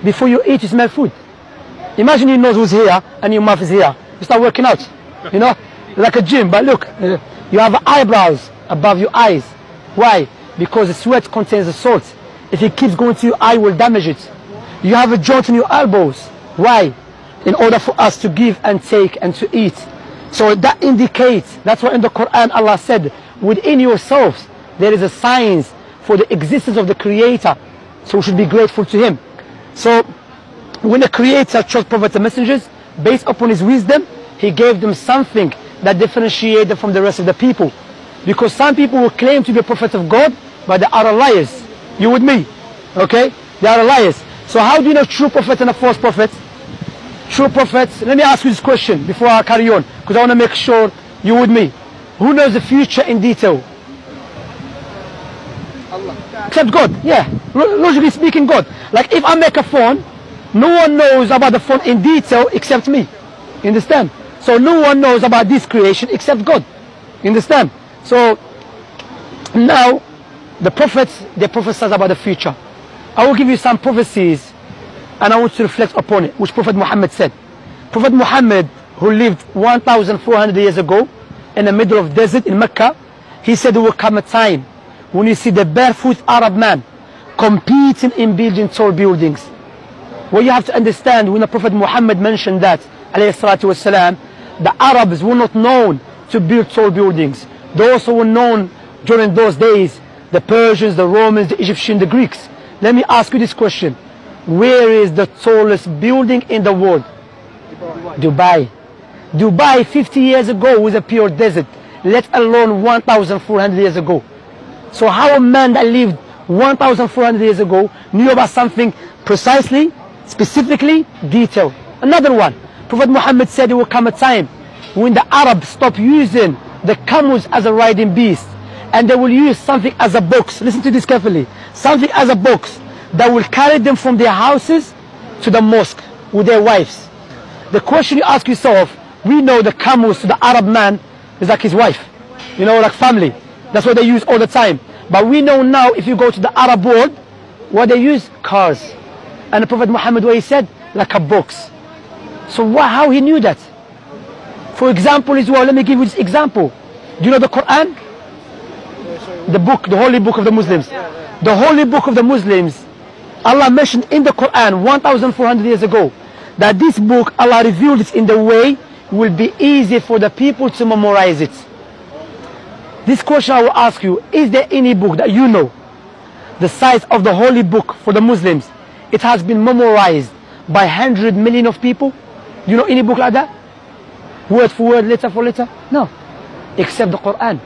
Before you eat, you smell food. Imagine your nose was here and your mouth is here. You start working out, you know, like a gym. But look, you have eyebrows above your eyes. Why? Because the sweat contains the salt. If it keeps going to your eye, it will damage it. You have a joint in your elbows. Why? In order for us to give and take and to eat. So that indicates, that's why in the Quran Allah said, within yourselves there is a science for the existence of the Creator. So we should be grateful to Him. So when the Creator chose prophets and messengers, based upon His wisdom, He gave them something that differentiated them from the rest of the people. Because some people will claim to be a prophet of God, but they are liars. You with me? Okay? They are liars. So how do you know true prophet and a false prophet? True prophets, let me ask you this question before I carry on, because I want to make sure you with me. Who knows the future in detail? Allah. Except God, yeah. Logically speaking, God. Like if I make a phone, no one knows about the phone in detail except me. You understand? So no one knows about this creation except God. You understand? So now the prophets, they prophesied about the future. I will give you some prophecies and I want to reflect upon it, which Prophet Muhammad said. Prophet Muhammad, who lived 1,400 years ago in the middle of desert in Mecca, he said there will come a time when you see the barefoot Arab man competing in building tall buildings. What you have to understand, when the Prophet Muhammad mentioned that, alayhi salatu wasalam, the Arabs were not known to build tall buildings. Those who were known during those days, the Persians, the Romans, the Egyptians, the Greeks. Let me ask you this question. Where is the tallest building in the world? Dubai. Dubai 50 years ago was a pure desert, let alone 1,400 years ago. So how a man that lived 1,400 years ago knew about something precisely, specifically, detailed? Another one. Prophet Muhammad said there will come a time when the Arabs stop using the camels as a riding beast, and they will use something as a box. Listen to this carefully. Something as a box that will carry them from their houses to the mosque with their wives. The question you ask yourself, we know the camels to the Arab man is like his wife, you know, like family. That's what they use all the time. But we know now, if you go to the Arab world, what they use? Cars. And the Prophet Muhammad, what he said? Like a box. So how he knew that? For example as well, let me give you this example. Do you know the Quran? The book, the holy book of the Muslims. The holy book of the Muslims, Allah mentioned in the Quran 1,400 years ago that this book, Allah revealed it in the way will be easy for the people to memorize it. This question I will ask you, is there any book that you know the size of the holy book for the Muslims? It has been memorized by 100 million of people. Do you know any book like that? Word for word, letter for letter? No. Except the Quran.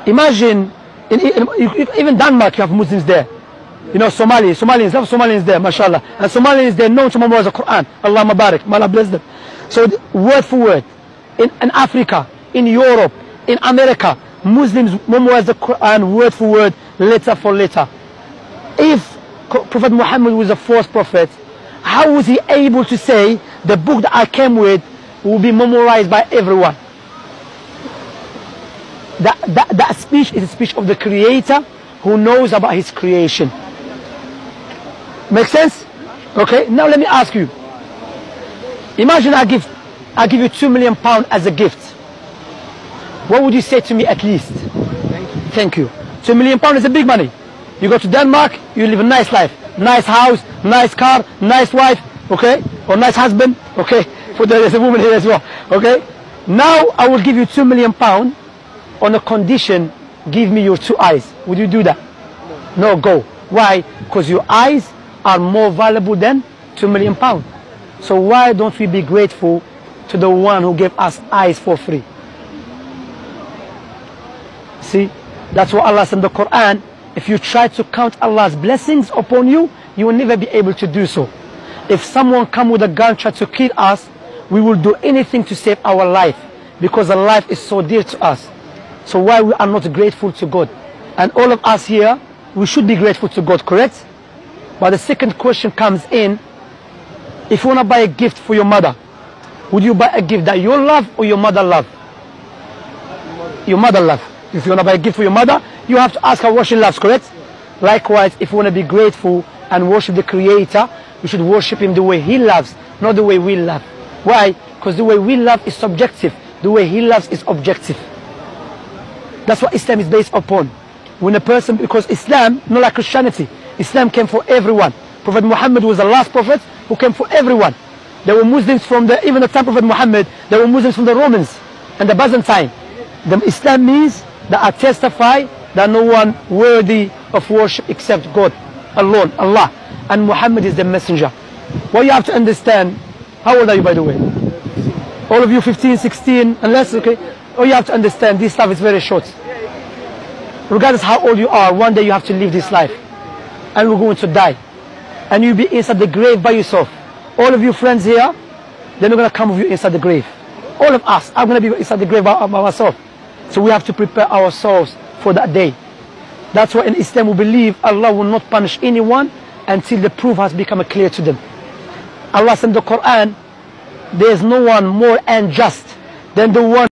Imagine, even Denmark, you have Muslims there. You know, Somalians have Somalians there, mashallah. And Somalians, they're known to memorize the Quran. Allah Mabarak, may Allah bless them. So word for word, in Africa, in Europe, in America, Muslims memorize the Quran word for word, letter for letter. If Prophet Muhammad was a false prophet, how was he able to say the book that I came with will be memorized by everyone? That speech is a speech of the Creator who knows about His creation. Make sense? Okay, now let me ask you. Imagine I give you £2 million as a gift. What would you say to me at least? Thank you. £2 million is a big money. You go to Denmark, you live a nice life. Nice house, nice car, nice wife, okay? Or nice husband, okay? There's a woman here as well, okay? Now I will give you £2 million on a condition, give me your 2 eyes. Would you do that? No, go. Why? Because your eyes are more valuable than £2 million. So why don't we be grateful to the one who gave us eyes for free? See, that's what Allah said in the Quran. If you try to count Allah's blessings upon you, you will never be able to do so. If someone come with a gun try to kill us, we will do anything to save our life, because our life is so dear to us. So why we are not grateful to God? And all of us here, we should be grateful to God, correct? But the second question comes in, if you want to buy a gift for your mother, would you buy a gift that you love or your mother love? Your mother love. If you want to buy a gift for your mother, you have to ask her what she loves, correct? Likewise, if you want to be grateful, and worship the Creator, we should worship Him the way He loves, not the way we love. Why? Because the way we love is subjective. The way He loves is objective. That's what Islam is based upon. When a person, because Islam, not like Christianity, Islam came for everyone. Prophet Muhammad was the last prophet who came for everyone. There were Muslims from even the time of Prophet Muhammad, there were Muslims from the Romans and the Byzantine. The Islam means that I testify that no one worthy of worship except God alone, Allah. And Muhammad is the messenger. What you have to understand, how old are you by the way? All of you 15, 16, unless, okay. All you have to understand, this life is very short. Regardless how old you are, one day you have to leave this life. And we're going to die. And you'll be inside the grave by yourself. All of you friends here, they're not going to come with you inside the grave. All of us, I'm going to be inside the grave by myself. So we have to prepare ourselves for that day. That's why in Islam we believe Allah will not punish anyone until the proof has become clear to them. Allah said in the Quran, there is no one more unjust than the one